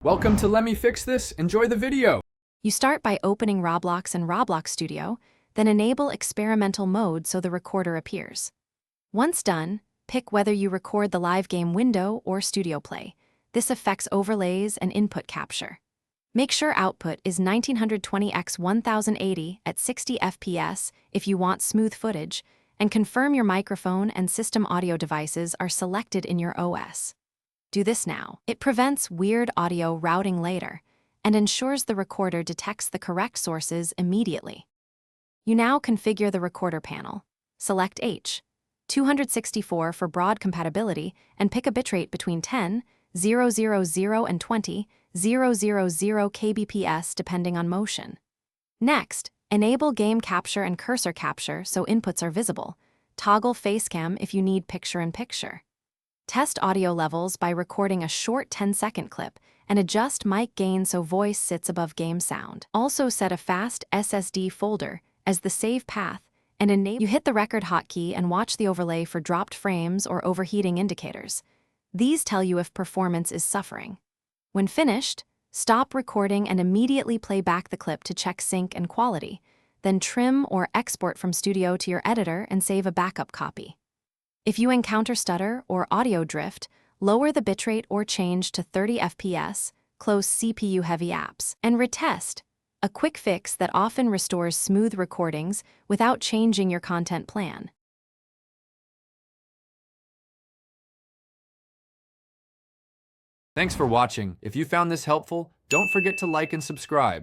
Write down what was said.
Welcome to Let Me Fix This. Enjoy the video. You start by opening Roblox and Roblox Studio, then enable experimental mode so the recorder appears. Once done, pick whether you record the live game window or studio play. This affects overlays and input capture. Make sure output is 1920x1080 at 60 FPS if you want smooth footage, and confirm your microphone and system audio devices are selected in your OS. Do this now. It prevents weird audio routing later and ensures the recorder detects the correct sources immediately. You now configure the recorder panel. Select H, 264 for broad compatibility, and pick a bitrate between 10, 000 and 20, 000 kbps depending on motion. Next, enable game capture and cursor capture so inputs are visible. Toggle facecam if you need picture-in-picture. Test audio levels by recording a short 10-second clip and adjust mic gain so voice sits above game sound. Also set a fast SSD folder as the save path and enable. You hit the record hotkey and watch the overlay for dropped frames or overheating indicators. These tell you if performance is suffering. When finished, stop recording and immediately play back the clip to check sync and quality. Then trim or export from Studio to your editor and save a backup copy. If you encounter stutter or audio drift, lower the bitrate or change to 30 FPS, close CPU-heavy apps, and retest, a quick fix that often restores smooth recordings without changing your content plan. Thanks for watching. If you found this helpful, don't forget to like and subscribe.